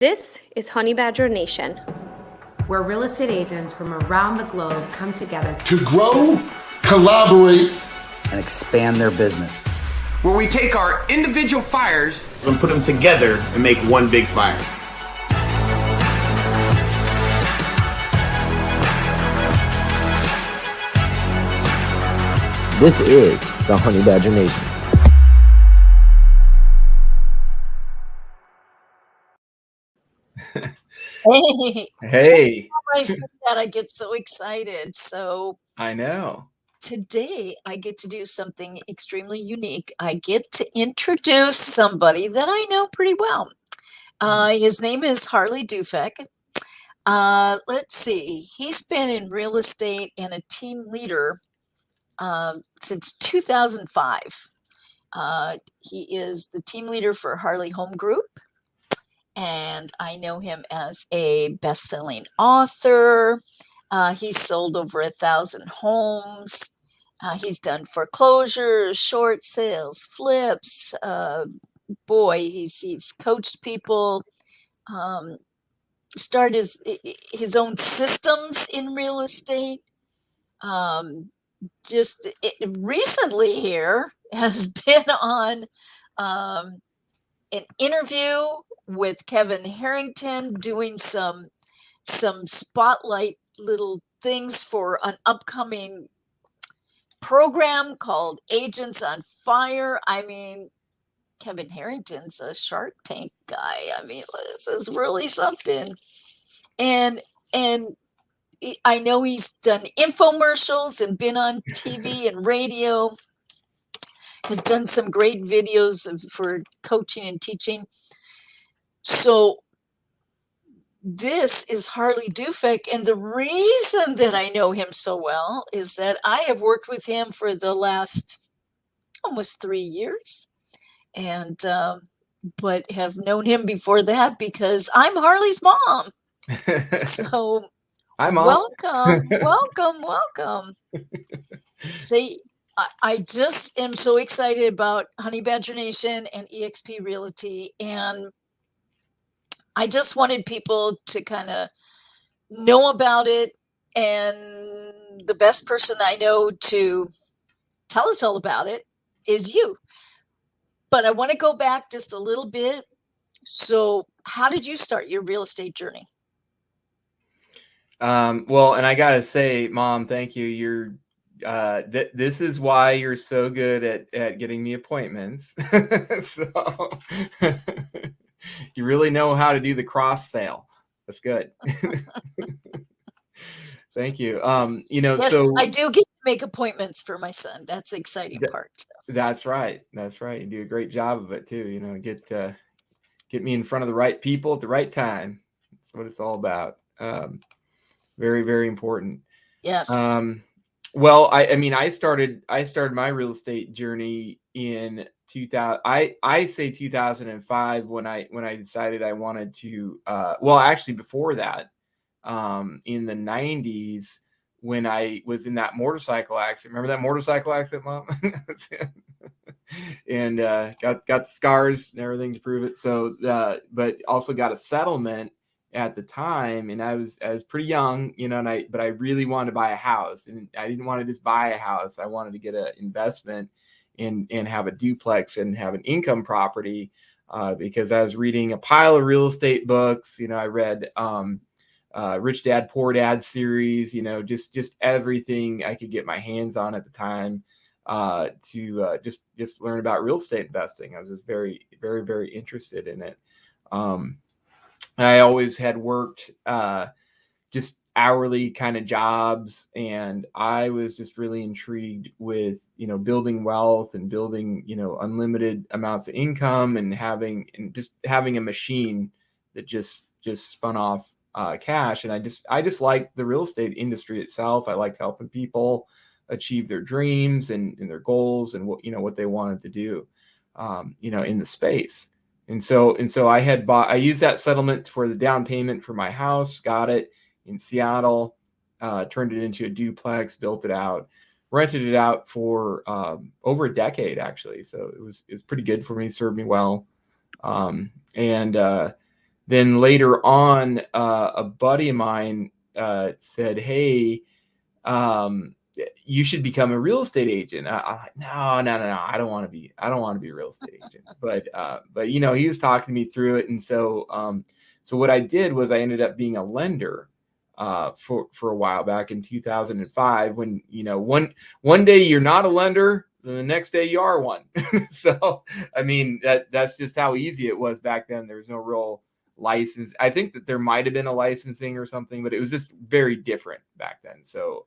This is Honey Badger Nation, where real estate agents from around the globe come together to grow, collaborate, and expand their business. Where we take our individual fires and put them together and make one big fire. This is the Honey Badger Nation. Hey. I said that, I get so excited. So I know. Today I get to do something extremely unique. I get to introduce somebody that I know pretty well. His name is Harley Dufek. Let's see. He's been in real estate and a team leader since 2005. He is the team leader for Harley Home Group. And I know him as a best-selling author. He's sold over 1,000 homes. He's done foreclosures, short sales, flips. He's coached people, started his own systems in real estate. Recently here has been on an interview with Kevin Harrington, doing some spotlight little things for an upcoming program called Agents on Fire. I mean, Kevin Harrington's a Shark Tank guy. I mean, this is really something. And I know he's done infomercials and been on TV and radio. Has done some great videos for coaching and teaching. So this is Harley Dufek, and the reason that I know him so well is that I have worked with him for the last almost 3 years, and but have known him before that because I'm Harley's mom. So Hi, Mom. welcome. See, I just am so excited about Honey Badger Nation and eXp Realty, and I just wanted people to kind of know about it, and the best person I know to tell us all about it is you. But I want to go back just a little bit. So how did you start your real estate journey? Well, and I gotta say, Mom, thank you. You're this is why you're so good at getting me appointments. So you really know how to do the cross sale. That's good. Thank you. Yes, so I do get to make appointments for my son. That's the exciting part. That's right. You do a great job of it too. Get me in front of the right people at the right time. That's what it's all about. Very, very important. Yes. Well, I started my real estate journey in 2000. I say 2005 when I decided I wanted to. Well, actually, before that, in the 90s when I was in that motorcycle accident. Remember that motorcycle accident, Mom? And got the scars and everything to prove it. So, but also got a settlement at the time, and I was pretty young, but I really wanted to buy a house, and I didn't want to just buy a house. I wanted to get an investment and have a duplex and have an income property, because I was reading a pile of real estate books. I read Rich Dad Poor Dad series, just everything I could get my hands on at the time, to just learn about real estate investing. I was just very, very, very interested in it. I always had worked just hourly kind of jobs, and I was just really intrigued with building wealth and building unlimited amounts of income, and having a machine that just spun off cash. And I just liked the real estate industry itself. I liked helping people achieve their dreams and their goals and what they wanted to do in the space. And so I used that settlement for the down payment for my house, got it in Seattle, turned it into a duplex, built it out, rented it out for over a decade, actually. So it was pretty good for me, served me well. And then later on, a buddy of mine said, "Hey, you should become a real estate agent." I'm like, no, I don't want to be a real estate agent. But he was talking me through it. And so what I did was I ended up being a lender for a while back in 2005, when, one day you're not a lender, then the next day you are one. So, I mean, that's just how easy it was back then. There was no real license. I think that there might have been a licensing or something, but it was just very different back then. So,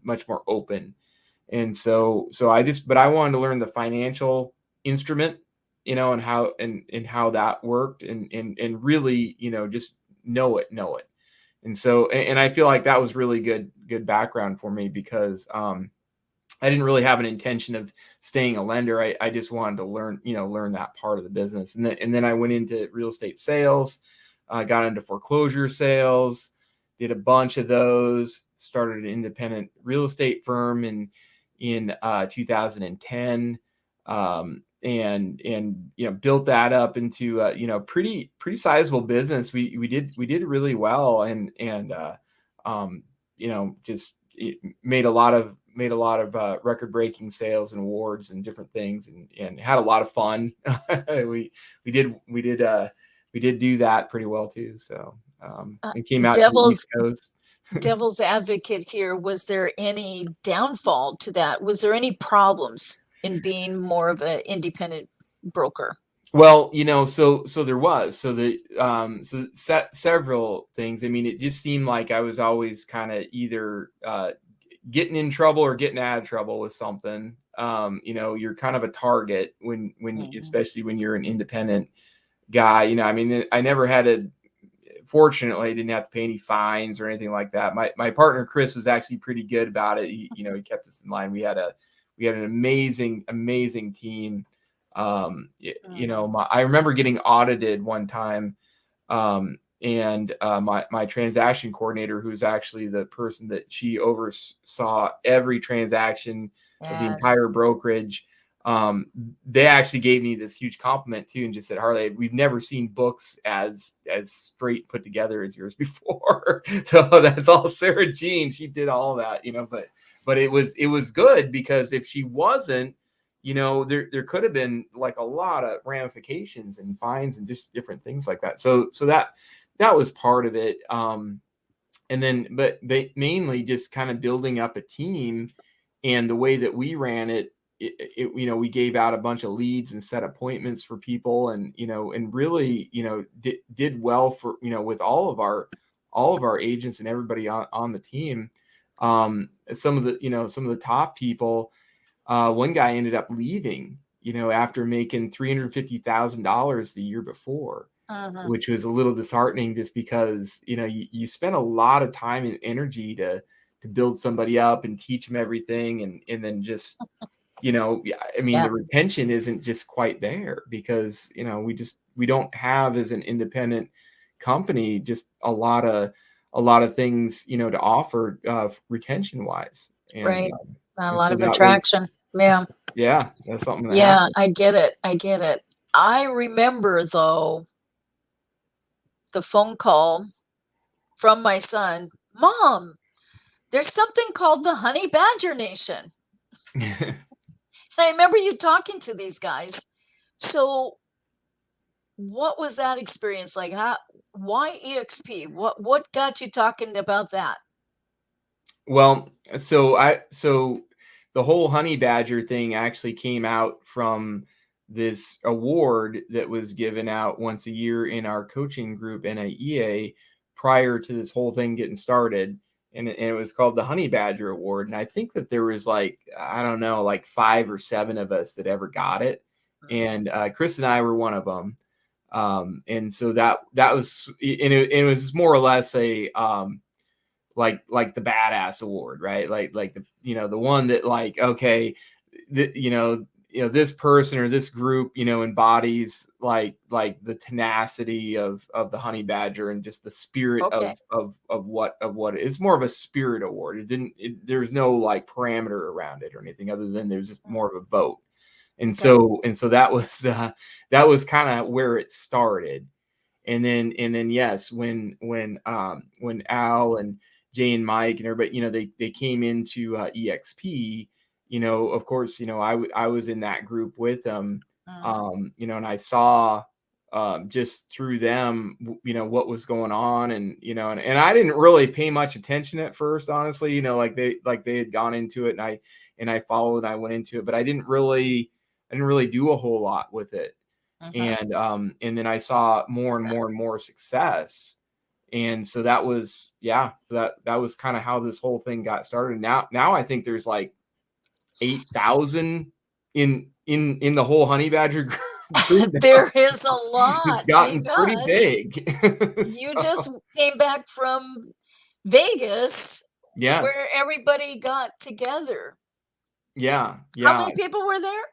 much more open. And so but I wanted to learn the financial instrument, and how that worked, and really, just know it. And so, and I feel like that was really good background for me, because I didn't really have an intention of staying a lender. I just wanted to learn that part of the business. And then I went into real estate sales, got into foreclosure sales, did a bunch of those, started an independent real estate firm in 2010, and built that up into pretty sizable business. We did really well, and just made a lot of record breaking sales and awards and different things, and had a lot of fun. we did do that pretty well too. So it came out to the East Coast. Devil's advocate here. Was there any downfall to that? Was there any problems in being more of an independent broker? Well, so there was, several things. I mean, it just seemed like I was always kind of either getting in trouble or getting out of trouble with something. You're kind of a target when especially when you're an independent guy. I mean, I never had fortunately, I didn't have to pay any fines or anything like that. My partner Chris was actually pretty good about it. He kept us in line. We had an amazing team. I remember getting audited one time, and my transaction coordinator, who's actually the person that she oversaw every transaction of the entire brokerage, they actually gave me this huge compliment too, and just said, "Harley, we've never seen books as straight put together as yours before." So that's all Sarah Jean. She did all that, but it was good, because if she wasn't, there could have been like a lot of ramifications and fines and just different things like that. So that was part of it. And then, but mainly just kind of building up a team, and the way that we ran it, we gave out a bunch of leads and set appointments for people, and really, did well for, with all of our agents and everybody on the team. Some of the top people, one guy ended up leaving, after making $350,000 the year before, which was a little disheartening, just because, you spend a lot of time and energy to build somebody up and teach them everything. And then just, the retention isn't just quite there, because, we don't have, as an independent company, just a lot of things, to offer retention wise. And, right. Not a lot so of attraction. Yeah, that's something. I get it. I remember, though, the phone call from my son, "Mom, there's something called the Honey Badger Nation." And I remember you talking to these guys. So what was that experience like? Why EXP? What got you talking about that? Well, so the whole Honey Badger thing actually came out from this award that was given out once a year in our coaching group, NAEA, prior to this whole thing getting started. And it was called the Honey Badger Award. And I think that there was like 5 or 7 of us that ever got it. And Chris and I were one of them. And so that was, and it was more or less a, like the badass award, right? Like the, the one that, like, okay, this person or this group, embodies like the tenacity of the Honey Badger, and just the spirit of what it's more of a spirit award. There was no like parameter around it or anything, other than there's just more of a vote. And so that was kind of where it started. and then yes, when Al and Jay and Mike and everybody, they came into EXP, of course, I was in that group with them, and I saw just through them, what was going on, and and I didn't really pay much attention at first, honestly, like they had gone into it, and I followed, and I went into it, but I didn't really do a whole lot with it. And then I saw more and more and more success. And so that was, that was kind of how this whole thing got started. Now I think there's like 8,000 in the whole Honey Badger group. There is a lot. It's gotten pretty big. You just came back from Vegas, where everybody got together. Yeah. How many people were there?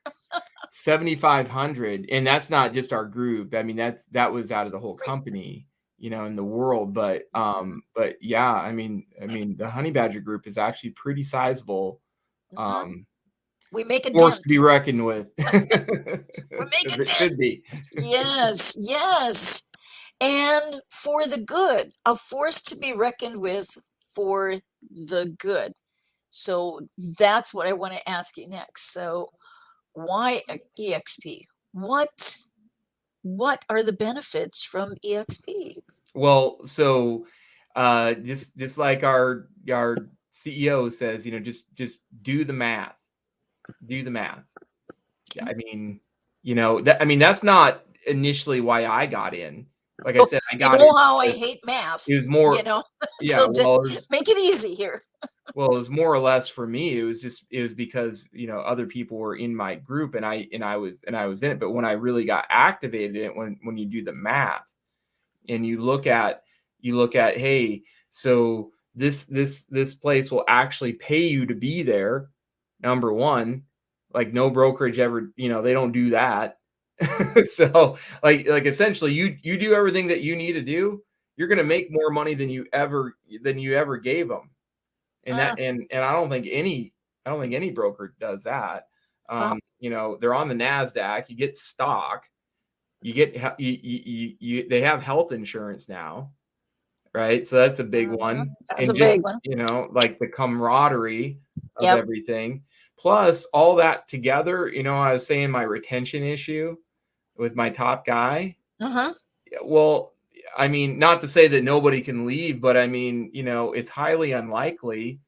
7,500, and that's not just our group. I mean, that was out of the whole company, in the world. But yeah, I mean, the Honey Badger group is actually pretty sizable. We make a force dent. to be reckoned with. We make a dent. Should be. Yes, and for the good, a force to be reckoned with for the good. So that's what I want to ask you next. So why EXP? What are the benefits from EXP? Well, so just like our CEO says, just do the math. Do the math. I mean, that's not initially why I got in. Like I said, I got in. How I hate math. It was more, so make it easy here. Well, it was more or less for me. It was because, other people were in my group, and I was in it. But when I really got activated in it, when you do the math and you look at, hey, so this place will actually pay you to be there. Number one, like no brokerage ever, they don't do that. So like essentially you do everything that you need to do. You're going to make more money than you ever gave them. And that, and I don't think any broker does that. They're on the NASDAQ, you get stock, you get, they have health insurance now. Right. So that's a big one. That's a big one. Like the camaraderie of everything. Plus all that together, I was saying my retention issue with my top guy. Well, I mean, not to say that nobody can leave, but I mean, it's highly unlikely,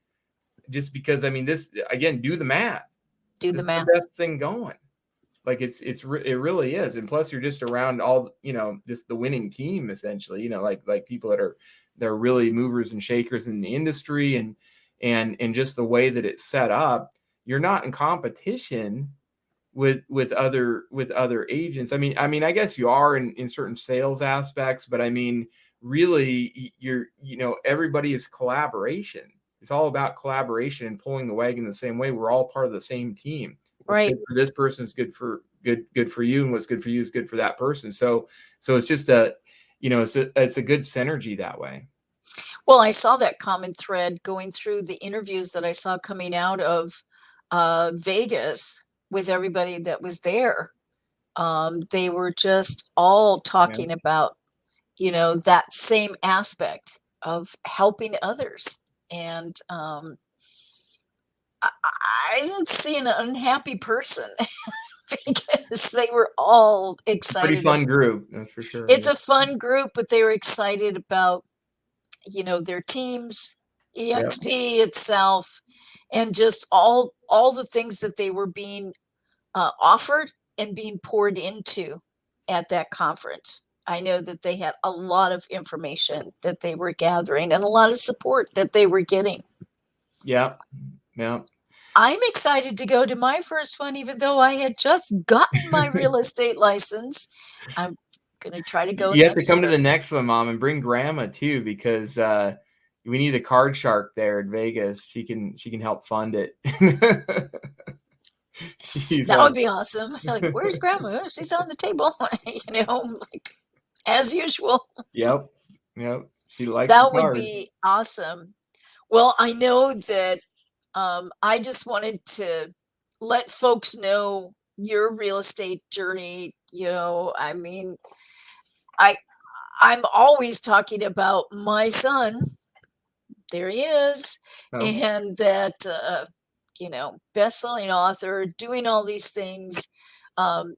just because, I mean, this, again, do the math. Do the math. The best thing going. Like it really is. And plus you're just around all, just the winning team, essentially, like people they're really movers and shakers in the industry, and just the way that it's set up, you're not in competition with other agents. I mean, I guess you are in certain sales aspects, but I mean, really everybody is collaboration. It's all about collaboration and pulling the wagon the same way. We're all part of the same team. Right. For this person is good for you, and what's good for you is good for that person. So it's just it's a good synergy that way. Well, I saw that common thread going through the interviews that I saw coming out of Vegas with everybody that was there. They were just all talking about, that same aspect of helping others. And I didn't see an unhappy person because they were all excited. Pretty fun group, that's for sure. It's a fun group, but they were excited about, their teams, EXP itself, and just all the things that they were being offered and being poured into at that conference. I know that they had a lot of information that they were gathering and a lot of support that they were getting. Yeah. I'm excited to go to my first one, even though I had just gotten my real estate license. I'm going to try to go. You have to come to the next one, Mom, and bring Grandma too, because we need a card shark there in Vegas. She can help fund it. That would be awesome. Like, where's Grandma? She's on the table, like as usual. Yep. She likes that would be awesome. Well, I know that I just wanted to let folks know your real estate journey. I mean, I'm always talking about my son. There he is. Oh. And that, best-selling author, doing all these things, um,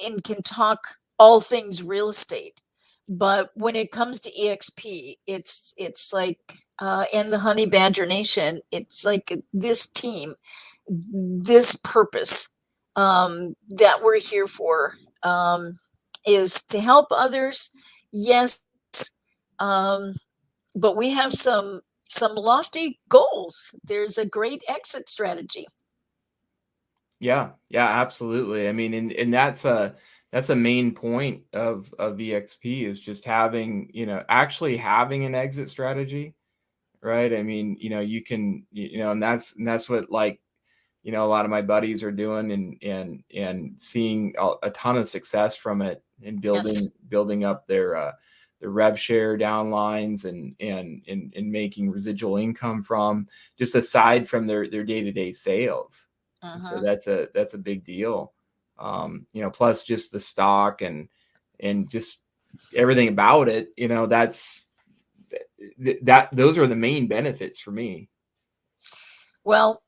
and can talk all things real estate. But when it comes to EXP, it's like, and the Honey Badger Nation, it's like this team, this purpose, that we're here for, is to help others. Yes. Um, but we have some lofty goals. There's a great exit strategy. Yeah, absolutely. I mean, and that's a main point of EXP is just having, actually having an exit strategy, right? I mean, you can, and that's what, like, a lot of my buddies are doing, and seeing a ton of success from it, and Yes. building up their rev share downlines, and making residual income from, just aside from their day-to-day sales. So that's a big deal. Plus just the stock, and just everything about it, those are the main benefits for me. Well,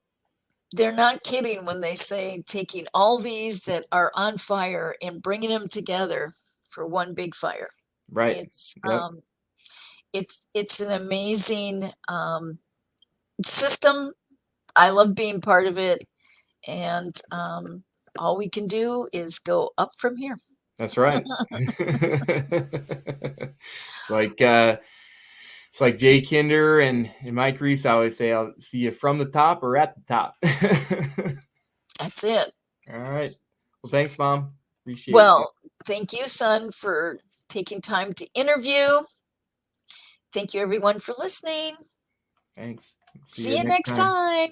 they're not kidding when they say taking all these that are on fire and bringing them together for one big fire. Right. It's Yep. it's an amazing system. I love being part of it, and all we can do is go up from here. That's right. It's like Jay Kinder and Mike Reese always say, "I'll see you from the top or at the top." That's it. All right. Well, thanks, Mom. Appreciate it. Well, thank you, son, for taking time to interview. Thank you, everyone, for listening. Thanks. See you next time.